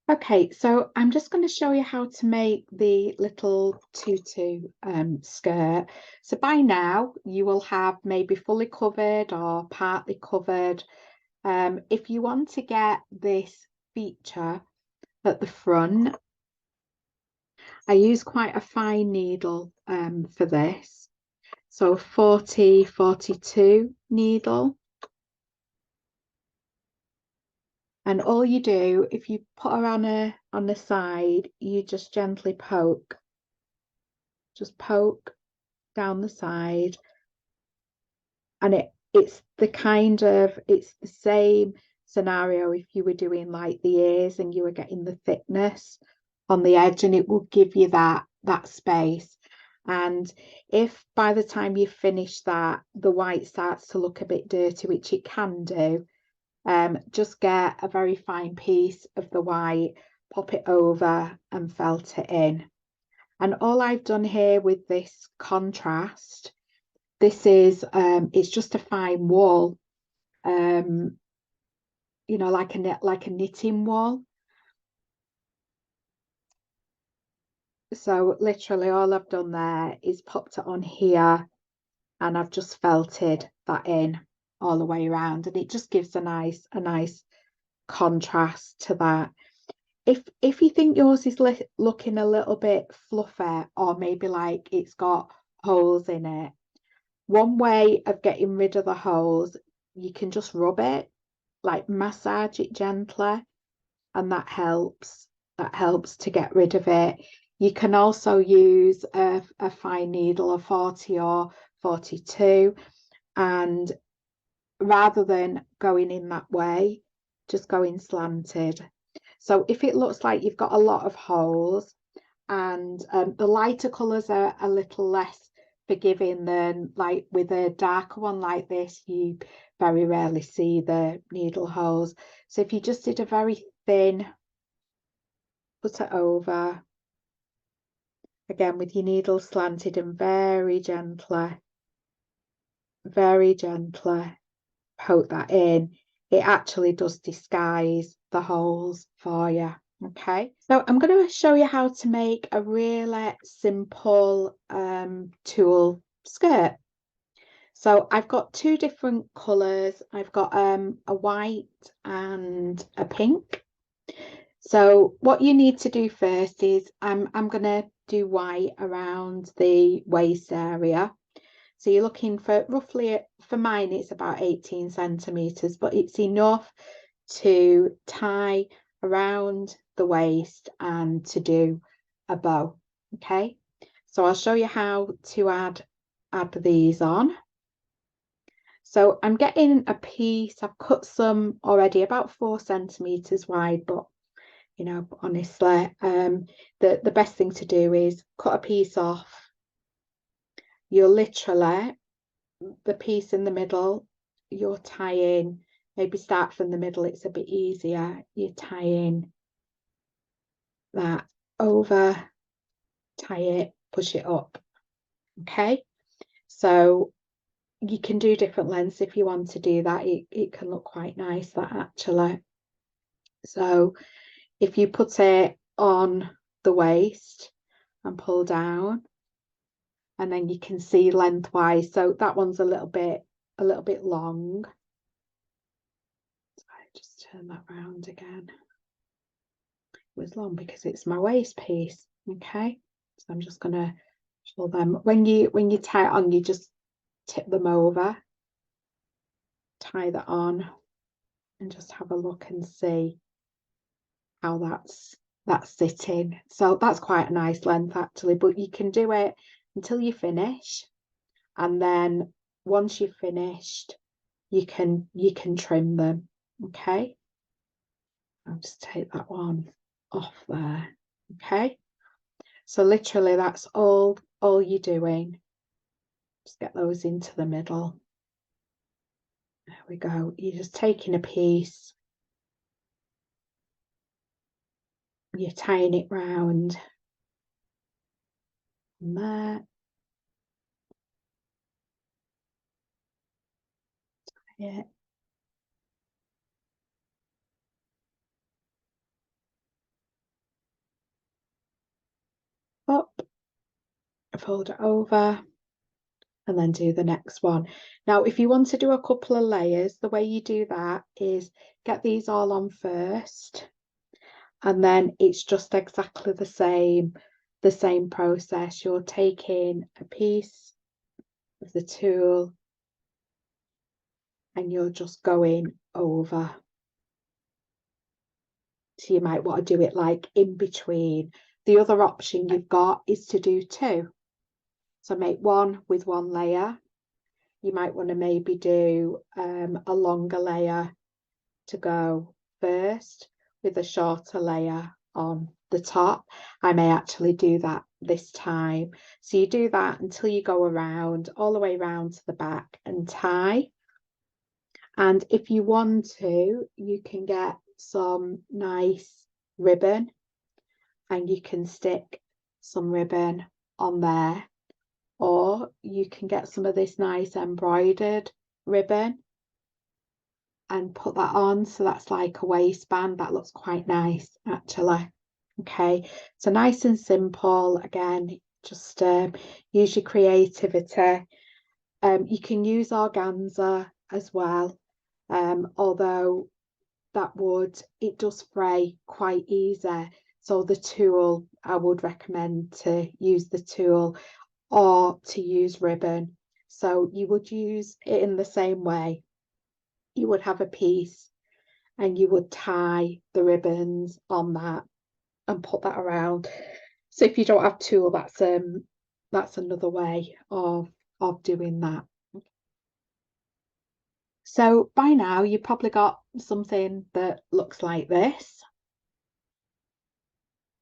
Okay, so I'm just going to show you how to make the little tutu skirt. So by now you will have maybe fully covered or partly covered. If you want to get this feature at the front, I use quite a fine needle for this. So 42 needle. And all you do, if you put her on the side, you just gently poke. Just poke down the side, and it's the same scenario if you were doing like the ears and you were getting the thickness on the edge, and it will give you that space. And if by the time you finish that the white starts to look a bit dirty, which it can do, just get a very fine piece of the white, pop it over and felt it in. And all I've done here with this contrast, this is it's just a fine wool, um, like a knitting wool. So literally all I've done there is popped it on here, and I've just felted that in all the way around, and it just gives a nice contrast to that. If you think yours is looking a little bit fluffy, or maybe like it's got holes in it, one way of getting rid of the holes, you can just rub it, like massage it gently, and that helps. That helps to get rid of it. You can also use a fine needle, a 40 or 42, and rather than going in that way, just going slanted. So if it looks like you've got a lot of holes, and the lighter colours are a little less forgiving than, like with a darker one like this, you very rarely see the needle holes. So if you just did a very thin, put it over, again with your needle slanted, and very gently poke that in, it actually does disguise the holes for you. Okay, so I'm going to show you how to make a really simple tulle skirt. So I've got two different colours. I've got a white and a pink. So what you need to do first is I'm going to do white around the waist area. So you're looking for roughly, for mine it's about 18 centimetres, but it's enough to tie around the waist and to do a bow. Okay, so I'll show you how to add these on. So I'm getting a piece, I've cut some already about 4 centimetres wide, but honestly, the best thing to do is cut a piece off. You're literally, the piece in the middle, you're tying, maybe start from the middle, it's a bit easier. You're tying that over, tie it, push it up. Okay, so you can do different lengths if you want to do that. It can look quite nice, that actually. So if you put it on the waist and pull down, and then you can see lengthwise, so that one's a little bit long. So I just turn that round again. It was long because it's my waist piece. Okay, so I'm just gonna pull them. When you tie it on, you just tip them over, tie that on, and just have a look and see how that's sitting. So that's quite a nice length actually, but you can do it until you finish, and then once you've finished, you can trim them. Okay, I'll just take that one off there. Okay, so literally that's all you're doing. Just get those into the middle. There we go. You're just taking a piece, you're tying it round and there. Yeah. fold it over, and then do the next one. Now, if you want to do a couple of layers, the way you do that is get these all on first, and then it's just exactly the same process. You're taking a piece of the tulle and you're just going over. So you might want to do it like in between. The other option you've got is to do two. So make one with one layer. You might want to maybe do a longer layer to go first with a shorter layer on the top. I may actually do that this time. So you do that until you go around, all the way around to the back and tie. And if you want to, you can get some nice ribbon and you can stick some ribbon on there, or you can get some of this nice embroidered ribbon and put that on. So that's like a waistband. That looks quite nice actually. Okay, so nice and simple. Again, just use your creativity. You can use organza as well, although it does fray quite easy. So the tulle, I would recommend to use the tulle or to use ribbon. So you would use it in the same way. You would have a piece and you would tie the ribbons on that and put that around. So if you don't have tulle, that's another way of doing that. So by now you've probably got something that looks like this.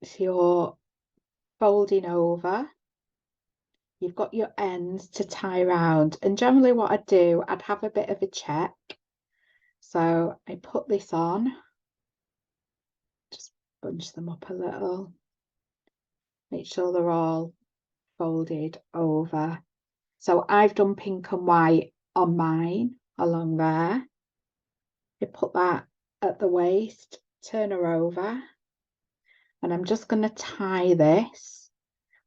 So you're folding over. You've got your ends to tie around. And generally what I'd do, I'd have a bit of a check. So I put this on, just bunch them up a little. Make sure they're all folded over. So I've done pink and white on mine along there. I put that at the waist, turn her over, and I'm just going to tie this,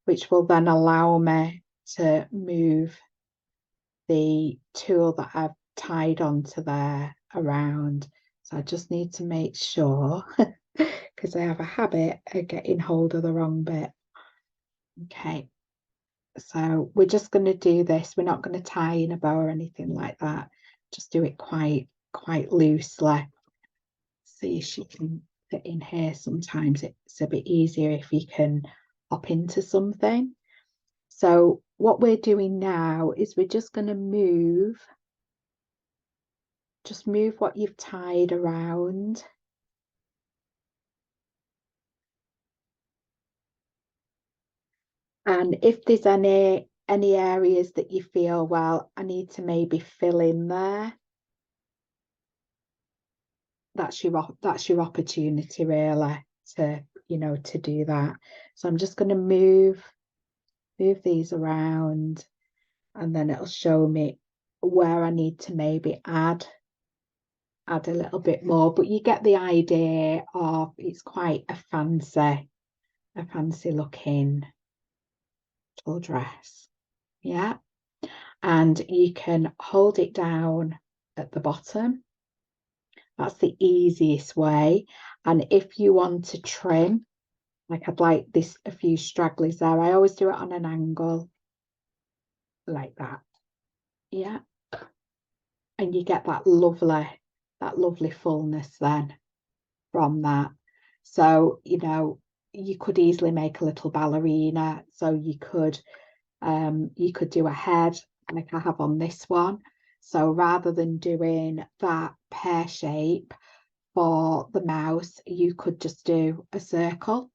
which will then allow me to move the tulle that I've tied onto there around. So I just need to make sure, because I have a habit of getting hold of the wrong bit. Okay, so we're just going to do this. We're not going to tie in a bow or anything like that. Just do it quite loosely. See if you can fit in here. Sometimes it's a bit easier if you can hop into something. So what we're doing now is we're just going to move what you've tied around. And if there's any areas that you feel, well, I need to maybe fill in there, that's your opportunity really to do that. So I'm just going to move these around, and then it'll show me where I need to maybe add a little bit more, but you get the idea of it's quite a fancy looking little dress. Yeah, and you can hold it down at the bottom. That's the easiest way. And if you want to trim, like I'd like this, a few stragglers there, I always do it on an angle like that. Yeah, and you get that lovely fullness then from that. So you could easily make a little ballerina. So you could do a head like I have on this one. So rather than doing that pear shape for the mouse, you could just do a circle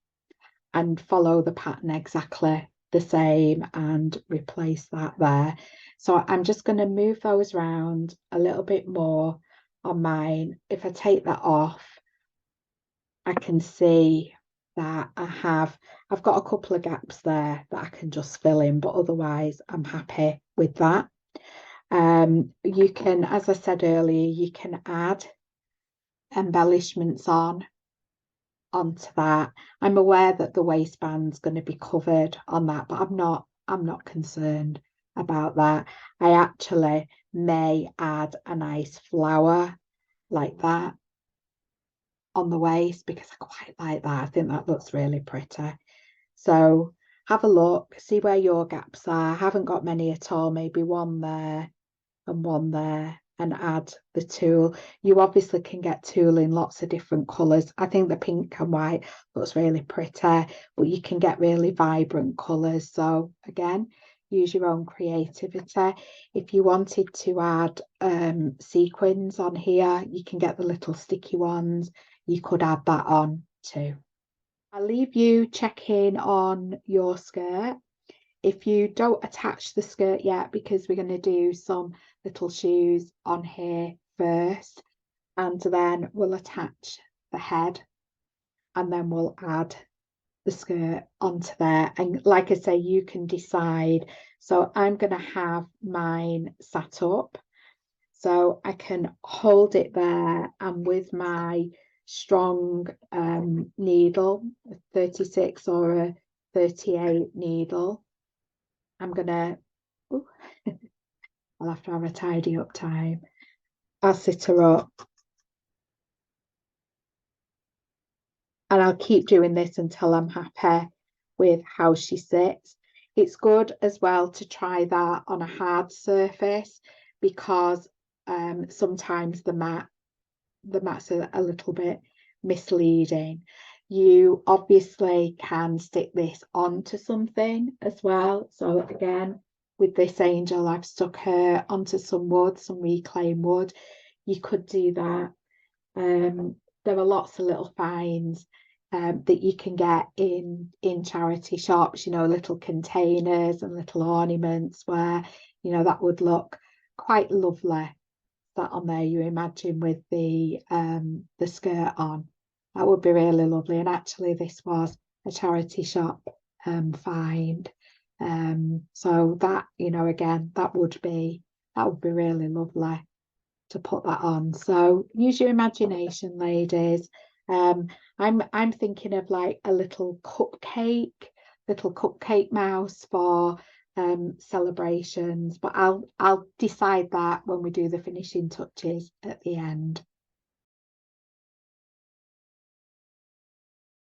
and follow the pattern exactly the same and replace that there. So I'm just going to move those around a little bit more on mine. If I take that off, I can see that I've got a couple of gaps there that I can just fill in, but otherwise I'm happy with that. You can, as I said earlier, you can add embellishments onto that. I'm aware that the waistband's going to be covered on that, but I'm not I'm not concerned about that. I actually may add a nice flower like that on the waist because I quite like that. I think that looks really pretty. So have a look, see where your gaps are. I haven't got many at all, maybe one there and one there, and add the tulle. You obviously can get tulle in lots of different colours. I think the pink and white looks really pretty, but you can get really vibrant colours. So again, use your own creativity. If you wanted to add sequins on here, you can get the little sticky ones. You could add that on too. I'll leave you check in on your skirt. If you don't attach the skirt yet, because we're going to do some little shoes on here first, and then we'll attach the head, and then we'll add the skirt onto there. And like I say, you can decide. So I'm going to have mine sat up so I can hold it there, and with my strong needle, a 36 or a 38 needle, I'm gonna, ooh, I'll have to have a tidy up time. I'll sit her up and I'll keep doing this until I'm happy with how she sits. It's good as well to try that on a hard surface because sometimes the mats are a little bit misleading. You obviously can stick this onto something as well. So again, with this angel, I've stuck her onto some wood, some reclaimed wood. You could do that. There are lots of little finds that you can get in charity shops, you know, little containers and little ornaments where, you know, that would look quite lovely that on there, you imagine with the skirt on. That would be really lovely. And actually this was a charity shop find. So that, you know, again, that would be really lovely to put that on. So use your imagination, ladies. I'm thinking of like a little cupcake mouse for celebrations, but I'll decide that when we do the finishing touches at the end.